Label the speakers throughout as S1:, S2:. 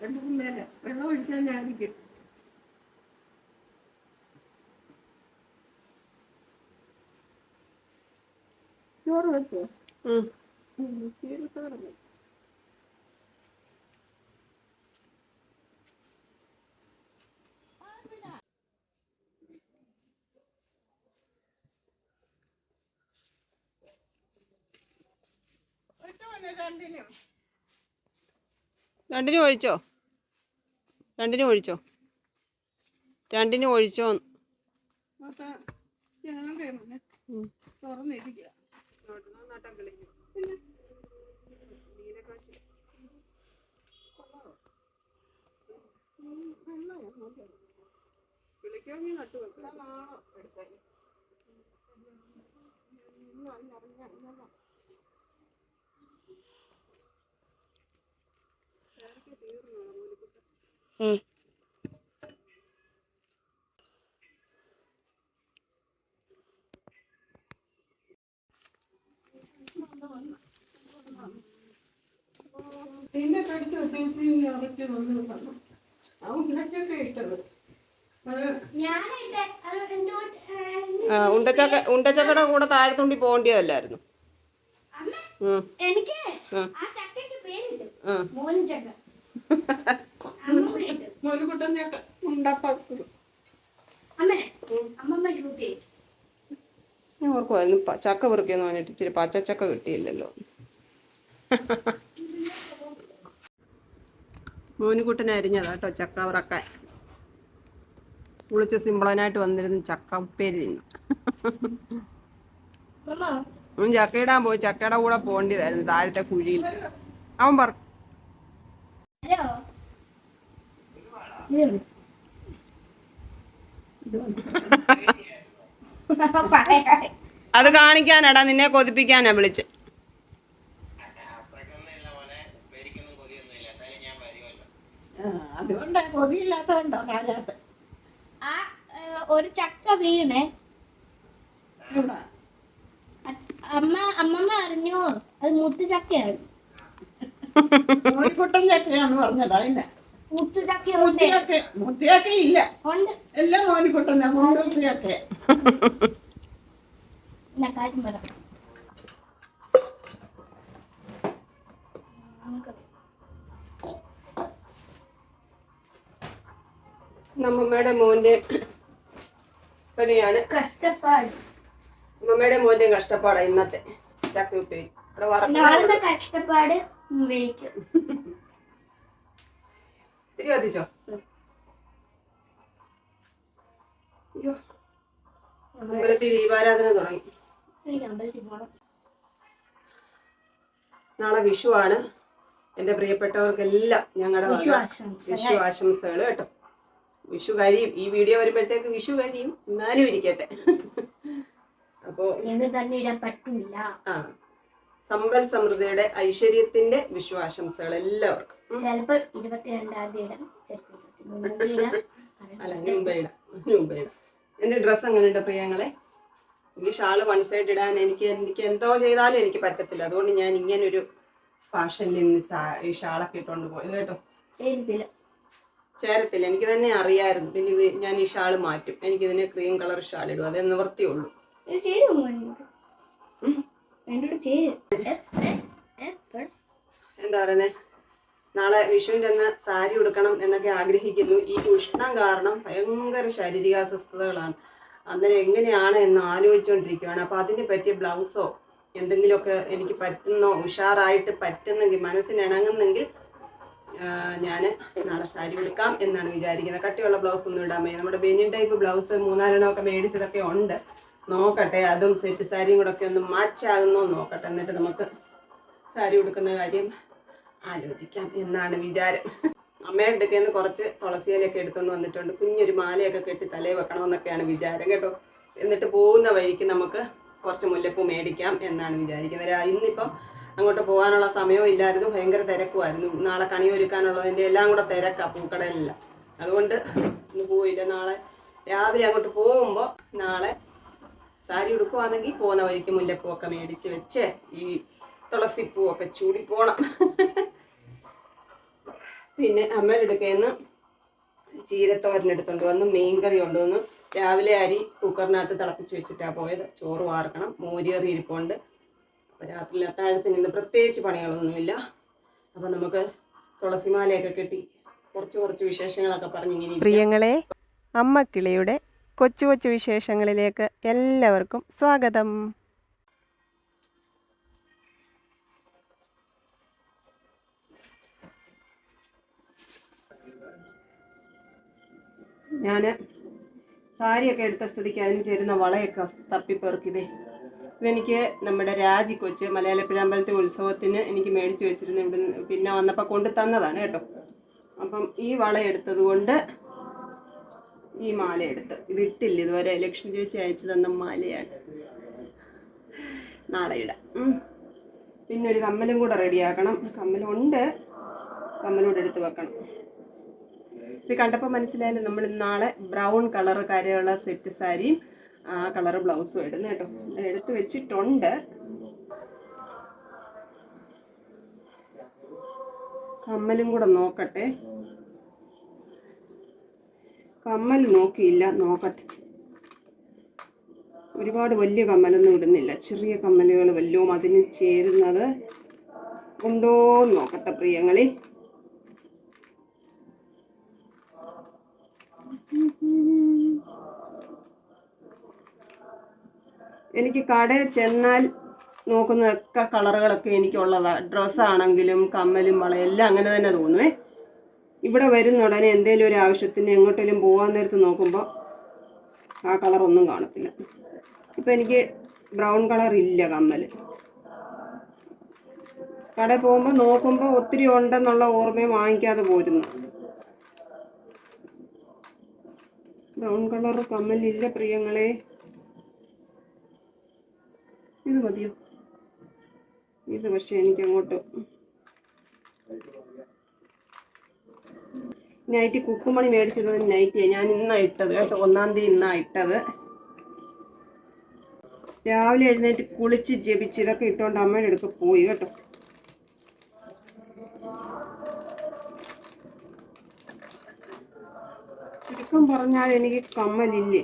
S1: വെള്ളം ഒഴിക്കാൻ ഞാനിരിക്കും. ചോറ് വെച്ചോ? ചീരത്തോടെ
S2: രണ്ടിനും ഒഴിച്ചോ?
S1: തുറന്നിരിക്കുക. വിളിക്കാമെങ്കിൽ നട്ടു വെക്കണം. പിന്നെ കടിച്ചു അരച്ച് നമ്മൾ തന്നു. അവൻ വിളിച്ചൊക്കെ ഇട്ടത്.
S2: ഉണ്ടച്ചക്കയുടെ കൂടെ താഴത്തുണ്ടി പോകേണ്ടതല്ലായിരുന്നു.
S1: മോനുകുട്ടൻ ചക്ക ഉണ്ടപ്പാക്കും.
S2: ഞാൻ ഓർക്കുമായിരുന്നു ചക്ക പെറുക്കിയെന്ന് പറഞ്ഞിട്ട് ഇച്ചിരി പച്ചച്ചക്ക കിട്ടിയില്ലല്ലോ. മോനുകുട്ടനെ അരിഞ്ഞതാ കേട്ടോ ചക്ക വറക്കാൻ. കുളിച്ച് സിമ്പിളനായിട്ട് വന്നിരുന്ന് ചക്ക ഉപ്പേരി തിന്നു. ചക്കയിടാൻ പോയി. ചക്കയുടെ കൂടെ പോകേണ്ടതായിരുന്നു താഴത്തെ കുഴിയിൽ. അവൻ പറ അത് കാണിക്കാനാടാ, നിന്നെ കൊതിപ്പിക്കാനാ വിളിച്ച്.
S1: അതുകൊണ്ട് കൊതിയില്ലാത്തതുണ്ടോ കാലത്ത്?
S3: ഒരു ചക്ക വീണേ. അമ്മമ്മ അറിഞ്ഞോ? അത് മുത്തു ചക്കയാണ്.
S1: മോനിക്കുട്ടൻ ചക്കയാന്ന് പറഞ്ഞതാ. ഇല്ല, മുത്തിയാക്ക ഇല്ല, എല്ലാം മോനിക്കുട്ടനാ. മുണ്ടൂസിയൊക്കെ
S3: കാര്യം പറ.
S2: നമ്മമ്മയുടെ മോന്റെ പനിയാണ്. അമ്മമ്മയുടെ മോന്റെ കഷ്ടപ്പാടാ ഇന്നത്തെ ചക്ക ഉപ്പേരി.
S3: കഷ്ടപ്പാട്
S2: തിരി കത്തിച്ചോ? അയ്യോ, അമ്പലത്തിൽ ദീപാരാധന തുടങ്ങി. നാളെ വിഷുവാണ്. എന്റെ പ്രിയപ്പെട്ടവർക്കെല്ലാം ഞങ്ങളുടെ വിഷു ആശംസകൾ കേട്ടോ. വിഷു കഴിയും, ഈ വീഡിയോ വരുമ്പോഴത്തേക്ക് വിഷു കഴിയും. എന്നാലും ഇരിക്കട്ടെ. അപ്പോ സമ്പൽ സമൃദ്ധിയുടെ ഐശ്വര്യത്തിന്റെ വിഷു ആശംസകൾ എല്ലാവർക്കും. അല്ല, മുമ്പേ ഇടാം. എന്റെ ഡ്രസ്സ് എങ്ങനെയുണ്ട് പ്രിയങ്ങളെ? ഈ ഷാള് വൺ സൈഡ് ഇടാൻ എനിക്ക് എന്തോ ചെയ്താലും എനിക്ക് പറ്റത്തില്ല. അതുകൊണ്ട് ഞാൻ ഇങ്ങനൊരു ഫാഷനിൽ നിന്ന് ഈ ഷാളൊക്കെ ഇട്ടോണ്ട് പോയത് കേട്ടോ. ചേരത്തില്ല, എനിക്ക് തന്നെ അറിയായിരുന്നു. പിന്നെ ഇത് ഞാൻ ഈ ഷാള് മാറ്റും. എനിക്കിതിന് ക്രീം കളർ ഷാൾ ഇടും, അതേ നിവർത്തിയുള്ളൂ. എന്താ പറയുന്നേ, നാളെ വിഷുവിൻ്റെ അന്ന് സാരി ഉടുക്കണം എന്നൊക്കെ ആഗ്രഹിക്കുന്നു. ഈ ഉഷ്ണം കാരണം ഭയങ്കര ശാരീരികാസ്വസ്ഥതകളാണ്. അന്നേരം എങ്ങനെയാണ് എന്ന് ആലോചിച്ചുകൊണ്ടിരിക്കുകയാണ്. അപ്പൊ അതിന് പറ്റിയ ബ്ലൗസോ എന്തെങ്കിലുമൊക്കെ എനിക്ക് പറ്റുന്നോ, ഉഷാറായിട്ട് പറ്റുന്നെങ്കിൽ, മനസ്സിനിണങ്ങുന്നെങ്കിൽ ഞാൻ നാളെ സാരി ഉടുക്കാം എന്നാണ് വിചാരിക്കുന്നത്. കട്ടിയുള്ള ബ്ലൗസ് ഒന്നും ഇടാൻ വയ്യ. നമ്മുടെ ബനിയൻ ടൈപ്പ് ബ്ലൗസ് 3-4 മേടിച്ചതൊക്കെ ഉണ്ട്. നോക്കട്ടെ, അതും സെറ്റ് സാരിയും കൂടെ ഒക്കെ ഒന്ന് മാച്ചാകുന്നോ നോക്കട്ടെ. എന്നിട്ട് നമുക്ക് സാരി ഉടുക്കുന്ന കാര്യം ആലോചിക്കാം എന്നാണ് വിചാരം. അമ്മയുടെ അടുക്കൽ കുറച്ച് തുളസിയിലൊക്കെ എടുത്തുകൊണ്ട് വന്നിട്ടുണ്ട്. കുഞ്ഞൊരു മാലയൊക്കെ കെട്ടി തലയിൽ വെക്കണമെന്നൊക്കെയാണ് വിചാരം കേട്ടോ. എന്നിട്ട് പോകുന്ന വഴിക്ക് നമുക്ക് കുറച്ച് മുല്ലപ്പൂ മേടിക്കാം എന്നാണ് വിചാരിക്കുന്നത്. ഇന്നിപ്പം അങ്ങോട്ട് പോകാനുള്ള സമയവും ഇല്ലായിരുന്നു, ഭയങ്കര തിരക്കുമായിരുന്നു. നാളെ കണി ഒരുക്കാനുള്ളതിൻ്റെ എല്ലാം കൂടെ തിരക്കാ പൂക്കടയിലെല്ലാം. അതുകൊണ്ട് ഇന്ന് പോയില്ല. നാളെ രാവിലെ അങ്ങോട്ട് പോകുമ്പോൾ നാളെ സാരി ഉടുക്കുവാണെങ്കിൽ പോകുന്ന വഴിക്ക് മുല്ലപ്പൂ ഒക്കെ മേടിച്ച് വെച്ച് ഈ തുളസിപ്പൂവൊക്കെ ചൂടി പോണം. പിന്നെ അമ്മയുടെ അടുക്കൽ ചീരത്തോരൻ എടുത്തുകൊണ്ട് വന്ന് മീൻകറി കൊണ്ടുവന്ന് രാവിലെ അരി കുക്കറിനകത്ത് തിളപ്പിച്ച് വെച്ചിട്ടാണ് പോയത്. ചോറ് വാർക്കണം, മോരുകറി ഇരിപ്പുണ്ട്. അപ്പോൾ രാത്രി അത്താഴത്തിന് ഇന്ന് പ്രത്യേകിച്ച് പണികളൊന്നുമില്ല. അപ്പോൾ നമുക്ക് തുളസിമാലയൊക്കെ കെട്ടി കുറച്ച് വിശേഷങ്ങളൊക്കെ പറഞ്ഞിങ്ങനെ.
S4: പ്രിയങ്ങളെ, അമ്മക്കിളിയുടെ കൊച്ചു കൊച്ചു വിശേഷങ്ങളിലേക്ക് എല്ലാവർക്കും സ്വാഗതം.
S2: ഞാൻ സാരിയൊക്കെ എടുത്ത സ്ഥിതിക്ക് അതിന് ചേരുന്ന വളയൊക്കെ തപ്പിപ്പെറുക്കിതേ. ഇതെനിക്ക് നമ്മുടെ രാജിക്കൊച്ച് മലയാളപ്പുഴമ്പലത്തെ ഉത്സവത്തിന് എനിക്ക് മേടിച്ച് വെച്ചിരുന്നു. ഇവിടുന്ന് പിന്നെ വന്നപ്പോൾ കൊണ്ട് തന്നതാണ് കേട്ടോ. അപ്പം ഈ വള എടുത്തത് കൊണ്ട് ഈ മാല എടുത്ത് ഇതിട്ടില്ല ഇതുവരെ. ലക്ഷ്മി ചേച്ചി അയച്ചു തന്ന മാലയാണ്, നാളെ ഇടാം. പിന്നെ ഒരു കമ്മലും കൂടെ റെഡിയാക്കണം. കമ്മലുണ്ട്, കമ്മലൂടെ എടുത്ത് വെക്കണം. ഇത് കണ്ടപ്പോൾ മനസ്സിലായാലും നമ്മൾ നാളെ ബ്രൗൺ കളർ കരയുള്ള സെറ്റ് സാരിയും ആ കളർ ബ്ലൗസും ഇടുന്നു കേട്ടോ. എടുത്ത് വെച്ചിട്ടുണ്ട്. കമ്മലും കൂടെ നോക്കട്ടെ. കമ്മൽ നോക്കിയില്ല, നോക്കട്ടെ. ഒരുപാട് വലിയ കമ്മലൊന്നും ഇടുന്നില്ല, ചെറിയ കമ്മലുകൾ വല്ലതും അതിന് ചേരുന്നത് ഉണ്ടോ എന്ന് നോക്കട്ടെ പ്രിയങ്ങളെ. എനിക്ക് കടയിൽ ചെന്നാൽ നോക്കുന്നതൊക്കെ കളറുകളൊക്കെ എനിക്കുള്ളതാണ്. ഡ്രസ്സാണെങ്കിലും കമ്മലും വളയും എല്ലാം അങ്ങനെ തന്നെ തോന്നുവേ. ഇവിടെ വരുന്ന ഉടനെ എന്തെങ്കിലും ഒരു ആവശ്യത്തിന് എങ്ങോട്ടെങ്കിലും പോകാൻ നേരത്ത് നോക്കുമ്പോൾ ആ കളറൊന്നും കാണത്തില്ല. ഇപ്പം എനിക്ക് ബ്രൗൺ കളർ ഇല്ല കമ്മൽ. കടയിൽ പോകുമ്പോൾ നോക്കുമ്പോൾ ഒത്തിരി ഉണ്ടെന്നുള്ള ഓർമ്മയും വാങ്ങിക്കാതെ പോരുന്നു. ബ്രൗൺ കളർ കമ്മലില്ല പ്രിയങ്ങളെ. ഇത് മതിയോ? ഇത് പക്ഷെ എനിക്ക് അങ്ങോട്ട് നൈറ്റ് കുക്കുമണി മേടിച്ചത് നൈറ്റിയാണ് ഞാൻ ഇന്നാ ഇട്ടത് കേട്ടോ. 1-ാം തീയതി ഇന്നാ ഇട്ടത്. രാവിലെ എഴുന്നേറ്റ് കുളിച്ച് ജപിച്ച് ഇതൊക്കെ ഇട്ടുകൊണ്ട് അമ്മയുടെ അടുത്ത് പോയി കേട്ടോ. ചുരുക്കം പറഞ്ഞാൽ എനിക്ക് കമ്മലില്ലേ.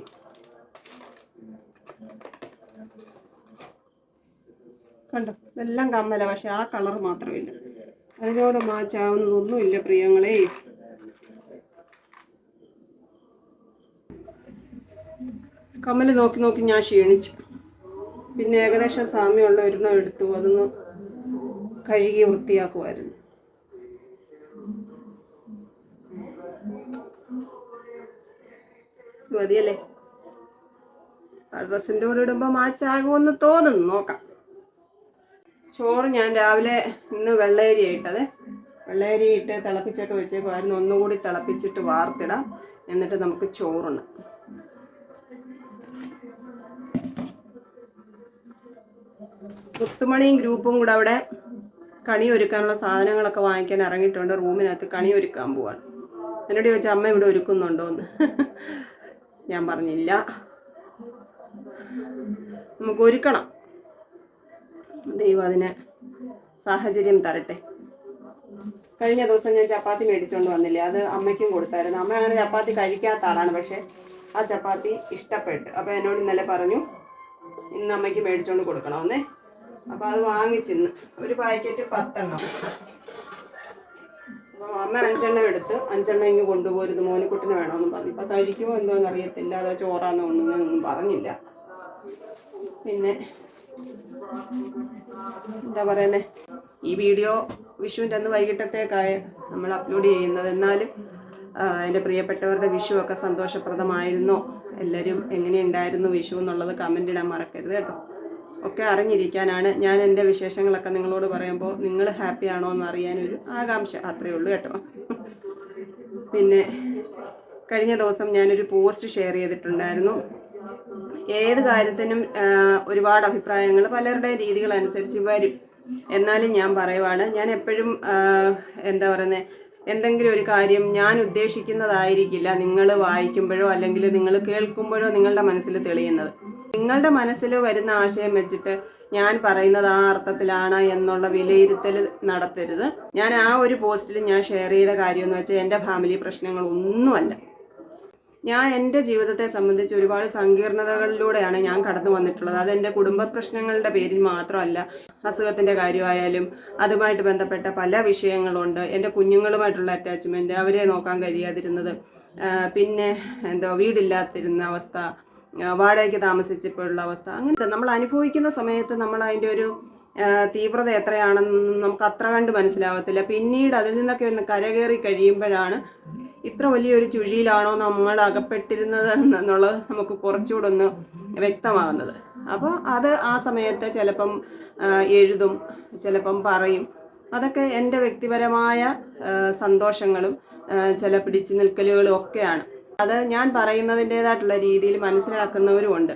S2: കണ്ടോ, ഇതെല്ലാം കമ്മല, പക്ഷെ ആ കളർ മാത്രമില്ല. അതിനോട് മാച്ചാവുന്നതൊന്നുമില്ല പ്രിയങ്ങളെ. കമ്മൽ നോക്കി നോക്കി ഞാൻ ക്ഷീണിച്ചു. പിന്നെ ഏകദേശം സാമ്യമുള്ള ഒരെണ്ണം എടുത്തു, അതൊന്ന് കഴുകി വൃത്തിയാക്കുമായിരുന്നു. മതിയല്ലേ? ആ ഡ്രസ്സിൻ്റെ കൂടെ ഇടുമ്പോൾ മാച്ചാകുമെന്ന് തോന്നുന്നു, നോക്കാം. ചോറ് ഞാൻ രാവിലെ ഇന്ന് വെള്ളയരി ഇട്ടത്. വെള്ളയരി ഇട്ട് തിളപ്പിച്ചൊക്കെ വെച്ചേക്കുമായിരുന്നു. ഒന്നുകൂടി തിളപ്പിച്ചിട്ട് വാർത്തിടാം, എന്നിട്ട് നമുക്ക് ചോറുണ്ട്. മുത്തുമണിയും ഗ്രൂപ്പും കൂടെ അവിടെ കണി ഒരുക്കാനുള്ള സാധനങ്ങളൊക്കെ വാങ്ങിക്കാൻ ഇറങ്ങിയിട്ടുണ്ട്. റൂമിനകത്ത് കണി ഒരുക്കാൻ പോവാണ്. എന്നോട് ചോദിച്ചാൽ അമ്മ ഇവിടെ ഒരുക്കുന്നുണ്ടോയെന്ന്. ഞാൻ പറഞ്ഞില്ല. നമുക്ക് ഒരുക്കണം. ദൈവം അതിന് സാഹചര്യം തരട്ടെ. കഴിഞ്ഞ ദിവസം ഞാൻ ചപ്പാത്തി മേടിച്ചുകൊണ്ട് വന്നില്ലേ, അത് അമ്മയ്ക്കും കൊടുത്തായിരുന്നു. അമ്മ അങ്ങനെ ചപ്പാത്തി കഴിക്കാത്ത ആളാണ്, പക്ഷെ ആ ചപ്പാത്തി ഇഷ്ടപ്പെട്ടു. അപ്പോൾ എന്നോട് ഇന്നലെ പറഞ്ഞു ഇന്ന് അമ്മയ്ക്ക് മേടിച്ചുകൊണ്ട് കൊടുക്കണമെന്നേ. അപ്പോൾ അത് വാങ്ങിച്ചിന്ന് ഒരു പാക്കറ്റ് 10 എണ്ണം. അപ്പോൾ അമ്മ 5 എണ്ണം എടുത്ത് 5 എണ്ണം ഇങ്ങ് കൊണ്ടുപോരുന്നു. മോനിക്കുട്ടിന് വേണമെന്ന് പറഞ്ഞു. ഇപ്പം കഴിക്കുമോ എന്തോന്ന് അറിയത്തില്ല, അതോ ചോറാന്നോ ഒന്നും പറഞ്ഞില്ല. പിന്നെ എന്താ പറയുന്നത്, ഈ വീഡിയോ വിഷുവിൻ്റെ അന്ന് വൈകിട്ടത്തേക്കായ നമ്മൾ അപ്ലോഡ് ചെയ്യുന്നത്. എന്നാലും എൻ്റെ പ്രിയപ്പെട്ടവരുടെ വിഷു ഒക്കെ സന്തോഷപ്രദമായിരുന്നോ, എല്ലാവരും എങ്ങനെയുണ്ടായിരുന്നു വിഷു എന്നുള്ളത് കമൻ്റ് ഇടാൻ മറക്കരുത് കേട്ടോ. ഒക്കെ അറിഞ്ഞിരിക്കാനാണ് ഞാൻ എൻ്റെ വിശേഷങ്ങളൊക്കെ നിങ്ങളോട് പറയുമ്പോൾ നിങ്ങൾ ഹാപ്പി ആണോ എന്ന് അറിയാനൊരു ആകാംക്ഷ, അത്രയേ ഉള്ളൂ കേട്ടോ. പിന്നെ കഴിഞ്ഞ ദിവസം ഞാനൊരു പോസ്റ്റ് ഷെയർ ചെയ്തിട്ടുണ്ടായിരുന്നു. ഏത് കാര്യത്തിനും ഒരുപാട് അഭിപ്രായങ്ങൾ പലരുടെ രീതികളനുസരിച്ച് വരും. എന്നാലും ഞാൻ പറയുവാണ്, ഞാൻ എപ്പോഴും എന്താ പറയുന്നത്, എന്തെങ്കിലും ഒരു കാര്യം ഞാൻ ഉദ്ദേശിക്കുന്നതായിരിക്കില്ല നിങ്ങൾ വായിക്കുമ്പോഴോ അല്ലെങ്കിൽ നിങ്ങൾ കേൾക്കുമ്പോഴോ നിങ്ങളുടെ മനസ്സിൽ തെളിയുന്നത്. നിങ്ങളുടെ മനസ്സിൽ വരുന്ന ആശയം വെച്ചിട്ട് ഞാൻ പറയുന്നത് ആ അർത്ഥത്തിലാണ് എന്നുള്ള വിലയിരുത്തൽ നടത്തരുത്. ഞാൻ ആ ഒരു പോസ്റ്റിൽ ഞാൻ ഷെയർ ചെയ്ത കാര്യം എന്ന് വെച്ചാൽ എൻ്റെ ഫാമിലി പ്രശ്നങ്ങളൊന്നുമല്ല. ഞാൻ എൻ്റെ ജീവിതത്തെ സംബന്ധിച്ച് ഒരുപാട് സങ്കീർണതകളിലൂടെയാണ് ഞാൻ കടന്നു വന്നിട്ടുള്ളത്. അതെൻ്റെ കുടുംബ പ്രശ്നങ്ങളുടെ പേരിൽ മാത്രമല്ല, അസുഖത്തിൻ്റെ കാര്യമായാലും അതുമായിട്ട് ബന്ധപ്പെട്ട പല വിഷയങ്ങളുണ്ട്. എൻ്റെ കുഞ്ഞുങ്ങളുമായിട്ടുള്ള അറ്റാച്ച്മെൻറ്റ്, അവരെ നോക്കാൻ കഴിയാതിരുന്നത്, പിന്നെ വീടില്ലാതിരുന്ന അവസ്ഥ, വാടകയ്ക്ക് താമസിച്ചപ്പോഴുള്ള അവസ്ഥ, അങ്ങനെ നമ്മൾ അനുഭവിക്കുന്ന സമയത്ത് നമ്മൾ അതിൻ്റെ ഒരു തീവ്രത എത്രയാണെന്ന് നമുക്ക് അത്ര കണ്ട് മനസ്സിലാവത്തില്ല. പിന്നീട് അതിൽ നിന്നൊക്കെ ഒന്ന് കരകയറി കഴിയുമ്പോഴാണ് ഇത്ര വലിയൊരു ചുഴിയിലാണോ നമ്മൾ അകപ്പെട്ടിരുന്നത് എന്നുള്ളത് നമുക്ക് കുറച്ചുകൂടെ ഒന്ന് വ്യക്തമാകുന്നത്. അപ്പോൾ അത് ആ സമയത്ത് ചിലപ്പം എഴുതും, ചിലപ്പം പറയും. അതൊക്കെ എൻ്റെ വ്യക്തിപരമായ സന്തോഷങ്ങളും ചില പിടിച്ചു നിൽക്കലുകളും ഒക്കെയാണ്. അത് ഞാൻ പറയുന്നതിൻ്റേതായിട്ടുള്ള രീതിയിൽ മനസ്സിലാക്കുന്നവരുമുണ്ട്.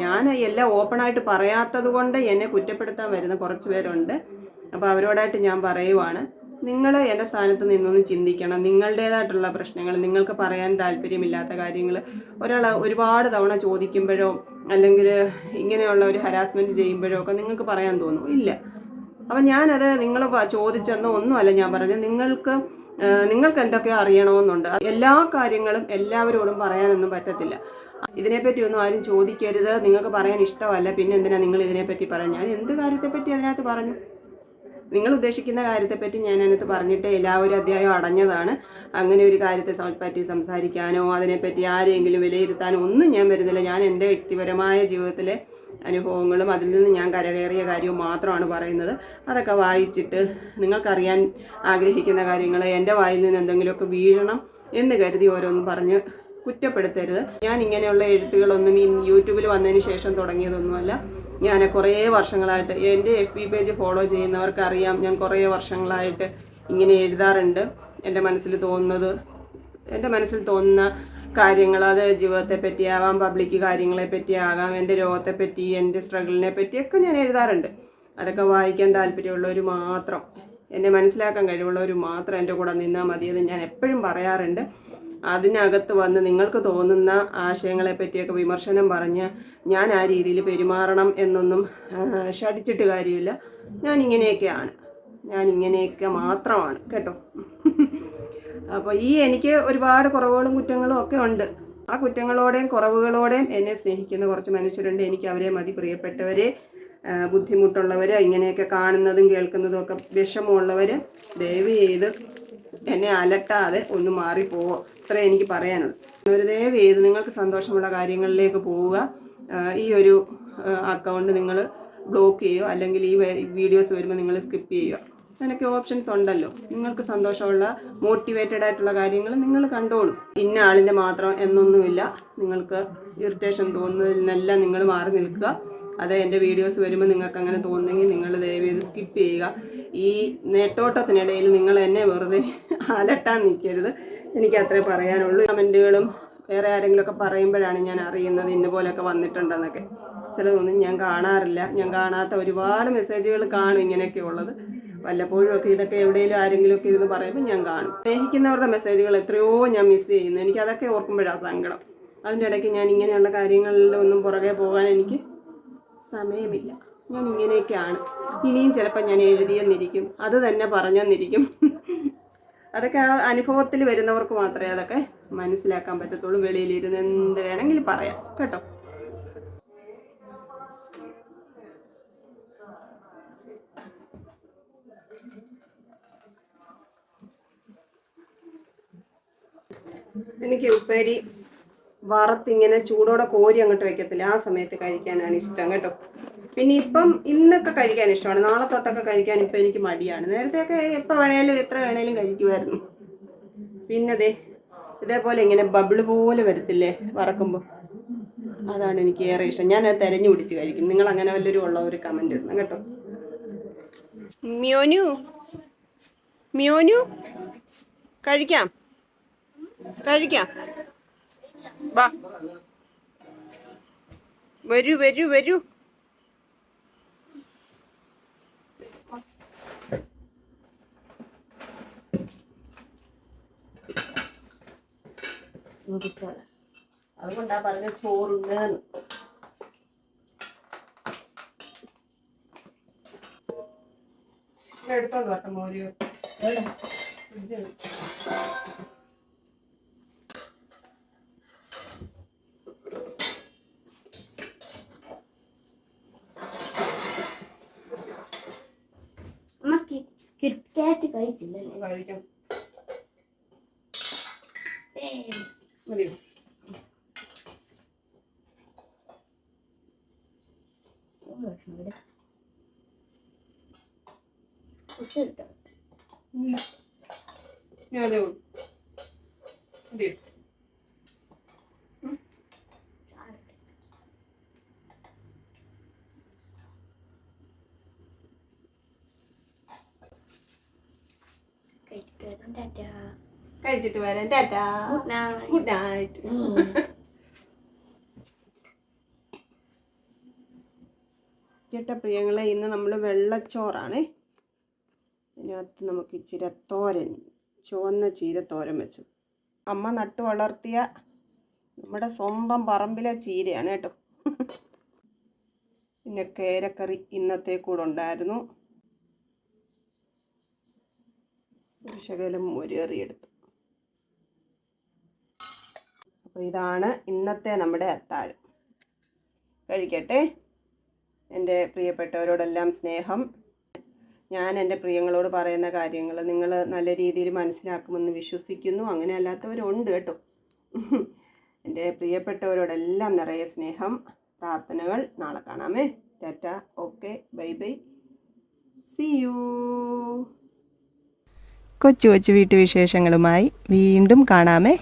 S2: ഞാൻ എല്ലാം ഓപ്പണായിട്ട് പറയാത്തത് കൊണ്ട് എന്നെ കുറ്റപ്പെടുത്താൻ വരുന്ന കുറച്ച് പേരുണ്ട്. അപ്പോൾ അവരോടായിട്ട് ഞാൻ പറയുവാണ്, നിങ്ങൾ എൻ്റെ സ്ഥാനത്ത് നിന്നൊന്ന് ചിന്തിക്കണം. നിങ്ങളുടേതായിട്ടുള്ള പ്രശ്നങ്ങൾ, നിങ്ങൾക്ക് പറയാൻ താല്പര്യമില്ലാത്ത കാര്യങ്ങൾ ഒരാൾ ഒരുപാട് തവണ ചോദിക്കുമ്പോഴോ അല്ലെങ്കിൽ ഇങ്ങനെയുള്ള ഒരു ഹരാസ്മെൻറ്റ് ചെയ്യുമ്പോഴോ ഒക്കെ നിങ്ങൾക്ക് പറയാൻ തോന്നും ഇല്ല. അപ്പം ഞാനത് നിങ്ങൾ ചോദിച്ചെന്നോ ഒന്നുമല്ല ഞാൻ പറഞ്ഞു. നിങ്ങൾക്ക് എന്തൊക്കെയോ അറിയണമെന്നുണ്ട്. എല്ലാ കാര്യങ്ങളും എല്ലാവരോടും പറയാനൊന്നും പറ്റത്തില്ല. ഇതിനെപ്പറ്റി ഒന്നും ആരും ചോദിക്കരുത്, നിങ്ങൾക്ക് പറയാൻ ഇഷ്ടമല്ല, പിന്നെ എന്തിനാ നിങ്ങൾ ഇതിനെപ്പറ്റി പറയാൻ? ഞാൻ എന്ത് കാര്യത്തെപ്പറ്റി അതിനകത്ത് പറഞ്ഞു? നിങ്ങൾ ഉദ്ദേശിക്കുന്ന കാര്യത്തെപ്പറ്റി ഞാൻ അതിനകത്ത് പറഞ്ഞിട്ട് എല്ലാവരും അധ്യായം അടഞ്ഞതാണ്. അങ്ങനെ ഒരു കാര്യത്തെ പറ്റി സംസാരിക്കാനോ അതിനെപ്പറ്റി ആരെങ്കിലും വിലയിരുത്താനോ ഒന്നും ഞാൻ വരുന്നില്ല. ഞാൻ എൻ്റെ വ്യക്തിപരമായ ജീവിതത്തിലെ അനുഭവങ്ങളും അതിൽ നിന്ന് ഞാൻ കരകയറിയ കാര്യവും മാത്രമാണ് പറയുന്നത്. അതൊക്കെ വായിച്ചിട്ട് നിങ്ങൾക്കറിയാൻ ആഗ്രഹിക്കുന്ന കാര്യങ്ങൾ എൻ്റെ വായിൽ നിന്ന് എന്തെങ്കിലുമൊക്കെ വീഴണം എന്ന് കരുതി ഓരോന്നും പറഞ്ഞ് കുറ്റപ്പെടുത്തരുത്. ഞാൻ ഇങ്ങനെയുള്ള എഴുത്തുകളൊന്നും ഈ യൂട്യൂബിൽ വന്നതിന് ശേഷം തുടങ്ങിയതൊന്നുമല്ല. ഞാൻ കുറേ വർഷങ്ങളായിട്ട് എൻ്റെ FB പേജ് ഫോളോ ചെയ്യുന്നവർക്ക് അറിയാം, ഞാൻ കുറേ വർഷങ്ങളായിട്ട് ഇങ്ങനെ എഴുതാറുണ്ട്. എൻ്റെ മനസ്സിൽ തോന്നുന്ന കാര്യങ്ങൾ, അത് ജീവിതത്തെ പറ്റിയാകാം, പബ്ലിക് കാര്യങ്ങളെ പറ്റിയാകാം, എൻ്റെ രോഗത്തെപ്പറ്റി, എൻ്റെ സ്ട്രഗിളിനെ പറ്റിയൊക്കെ ഞാൻ എഴുതാറുണ്ട്. അതൊക്കെ വായിക്കാൻ താല്പര്യമുള്ളവർ മാത്രം, എന്നെ മനസ്സിലാക്കാൻ കഴിവുള്ളവർ മാത്രം എൻ്റെ കൂടെ നിന്നാൽ മതിയെന്ന് ഞാൻ എപ്പോഴും പറയാറുണ്ട്. അതിനകത്ത് വന്ന് നിങ്ങൾക്ക് തോന്നുന്ന ആശയങ്ങളെ പറ്റിയൊക്കെ വിമർശനം പറഞ്ഞ് ഞാൻ ആ രീതിയിൽ പെരുമാറണം എന്നൊന്നും ശഠിച്ചിട്ട് കാര്യമില്ല. ഞാൻ ഇങ്ങനെയൊക്കെ മാത്രമാണ് കേട്ടോ. അപ്പോൾ എനിക്ക് ഒരുപാട് കുറവുകളും കുറ്റങ്ങളും ഒക്കെ ഉണ്ട്. ആ കുറ്റങ്ങളോടെയും കുറവുകളോടെയും എന്നെ സ്നേഹിക്കുന്ന കുറച്ച് മനുഷ്യരുണ്ട്. എനിക്ക് അവരെ മതി, പ്രിയപ്പെട്ടവരെ. ബുദ്ധിമുട്ടുള്ളവർ, ഇങ്ങനെയൊക്കെ കാണുന്നതും കേൾക്കുന്നതും ഒക്കെ വിഷമമുള്ളവർ ദയവ് ചെയ്ത് എന്നെ അലട്ടാതെ ഒന്ന് മാറിപ്പോവോ, ഇത്രേ എനിക്ക് പറയാനുള്ളൂ. ഒരു ദയവ് ചെയ്ത് നിങ്ങൾക്ക് സന്തോഷമുള്ള കാര്യങ്ങളിലേക്ക് പോവുക. ഈ ഒരു അക്കൗണ്ട് നിങ്ങൾ ബ്ലോക്ക് ചെയ്യുക, അല്ലെങ്കിൽ ഈ വീഡിയോസ് വരുമ്പോൾ നിങ്ങൾ സ്കിപ്പ് ചെയ്യുക. അതിനൊക്കെ ഓപ്ഷൻസ് ഉണ്ടല്ലോ. നിങ്ങൾക്ക് സന്തോഷമുള്ള മോട്ടിവേറ്റഡ് ആയിട്ടുള്ള കാര്യങ്ങൾ നിങ്ങൾ കണ്ടോളൂ. ഇന്ന ആളിൻ്റെ മാത്രം എന്നൊന്നുമില്ല. നിങ്ങൾക്ക് ഇറിറ്റേഷൻ തോന്നുന്നതിൽ നിന്നെല്ലാം നിങ്ങൾ മാറി നിൽക്കുക. അത് എൻ്റെ വീഡിയോസ് വരുമ്പോൾ നിങ്ങൾക്ക് അങ്ങനെ തോന്നുന്നെങ്കിൽ നിങ്ങൾ ദയവ് ചെയ്ത് സ്കിപ്പ് ചെയ്യുക. ഈ നെട്ടോട്ടത്തിനിടയിൽ നിങ്ങൾ എന്നെ വെറുതെ അലട്ടാൻ നിൽക്കരുത്. എനിക്ക് അത്രേ പറയാനുള്ളൂ. കമൻറ്റുകളും വേറെ ആരെങ്കിലുമൊക്കെ പറയുമ്പോഴാണ് ഞാൻ അറിയുന്നത് ഇന്ന പോലെയൊക്കെ വന്നിട്ടുണ്ടെന്നൊക്കെ. ചിലതൊന്നും ഞാൻ കാണാറില്ല. ഞാൻ കാണാത്ത ഒരുപാട് മെസ്സേജുകൾ കാണും ഇങ്ങനെയൊക്കെ ഉള്ളത്. വല്ലപ്പോഴും ഒക്കെ ഇതൊക്കെ എവിടെയെങ്കിലും ആരെങ്കിലുമൊക്കെ ഇരുന്ന് പറയുമ്പോൾ ഞാൻ കാണും. സ്നേഹിക്കുന്നവരുടെ മെസ്സേജുകൾ എത്രയോ ഞാൻ മിസ് ചെയ്യുന്നു. എനിക്കതൊക്കെ ഓർക്കുമ്പോഴാണ് സങ്കടം. അതിൻ്റെ ഇടയ്ക്ക് ഞാൻ ഇങ്ങനെയുള്ള കാര്യങ്ങളിലൊന്നും പുറകെ പോകാൻ എനിക്ക് സമയമില്ല. ഞാൻ ഇങ്ങനെയൊക്കെയാണ്. ഇനിയും ചിലപ്പോൾ ഞാൻ എഴുതിയെന്നിരിക്കും, അത് തന്നെ പറഞ്ഞെന്നിരിക്കും. അതൊക്കെ ആ അനുഭവത്തിൽ വരുന്നവർക്ക് മാത്രമേ അതൊക്കെ മനസ്സിലാക്കാൻ പറ്റത്തുള്ളൂ. വെളിയിലിരുന്ന് എന്ത് വേണമെങ്കിലും പറയാം കേട്ടോ. എനിക്ക് ഉപ്പേരി വറുത്തിങ്ങനെ ചൂടോടെ കോരി അങ്ങോട്ട് വെക്കത്തില്ല, ആ സമയത്ത് കഴിക്കാനാണ് ഇഷ്ടം കേട്ടോ. പിന്നെ ഇന്നൊക്കെ കഴിക്കാൻ ഇഷ്ടമാണ്. നാളെ തൊട്ടൊക്കെ കഴിക്കാൻ ഇപ്പം എനിക്ക് മടിയാണ്. നേരത്തെയൊക്കെ എപ്പോൾ വേണേലും എത്ര വേണേലും കഴിക്കുമായിരുന്നു. പിന്നെ ഇതേപോലെ ഇങ്ങനെ ബബിള് പോലെ വരത്തില്ലേ വറക്കുമ്പോൾ, അതാണ് എനിക്ക് ഏറെ ഇഷ്ടം. ഞാനത് തെരഞ്ഞു പിടിച്ച് കഴിക്കും. നിങ്ങൾ അങ്ങനെ വല്ലവരും ഉള്ള ഒരു കമൻറ്റ് ഇടണം കേട്ടോ. മിയോനു കഴിക്കാം ബാ, വരൂ. അതുകൊണ്ടാ പറഞ്ഞ ചോറുണ്ട്. എടുത്തോണ്ട് വരട്ടെ മോര്. ഫ്രിഡ്ജിൽ വെച്ചു.
S3: അമ്മ കിറ്റ്കാറ്റ് കഴിച്ചില്ലല്ലേ?
S2: കഴിക്കാം.
S3: ഏയ്.
S2: മതിയോ?
S3: ഒരു വർഷം കൂടെ. കുത്തിട്ടോ.
S2: ഇല്ല. ഞാൻ അതേ ഉള്ളൂ. മതിയോ? കഴിച്ചിട്ട് വരാം. ടാറ്റാ. Good night. കേട്ട പ്രിയങ്ങളെ, ഇന്ന് നമ്മൾ വെള്ളച്ചോറാണ്. ഇതിനകത്ത് നമുക്ക് ഇച്ചിരി തോരൻ, ചുവന്ന ചീരത്തോരൻ വെച്ചു. അമ്മ നട്ടു വളർത്തിയ നമ്മുടെ സ്വന്തം പറമ്പിലെ ചീരയാണ് കേട്ടോ. പിന്നെ കേരക്കറി ഇന്നത്തെ കൂടെ ഉണ്ടായിരുന്നു. ഒരു ശകലം മോരുകറി എടുത്തു. അപ്പോൾ ഇതാണ് ഇന്നത്തെ നമ്മുടെ അത്താഴം. കഴിക്കട്ടെ. എൻ്റെ പ്രിയപ്പെട്ടവരോടെല്ലാം സ്നേഹം. ഞാൻ എൻ്റെ പ്രിയങ്ങളോട് പറയുന്ന കാര്യങ്ങൾ നിങ്ങൾ നല്ല രീതിയിൽ മനസ്സിലാക്കുമെന്ന് വിശ്വസിക്കുന്നു. അങ്ങനെ അല്ലാത്തവരുണ്ട് കേട്ടോ. എൻ്റെ പ്രിയപ്പെട്ടവരോടെല്ലാം നിറയെ സ്നേഹം, പ്രാർത്ഥനകൾ. നാളെ കാണാമേ. Tata. Okay, bye bye, see you.
S4: കൊച്ചു കൊച്ചു വീട്ടുവിശേഷങ്ങളുമായി വീണ്ടും കാണാമേ.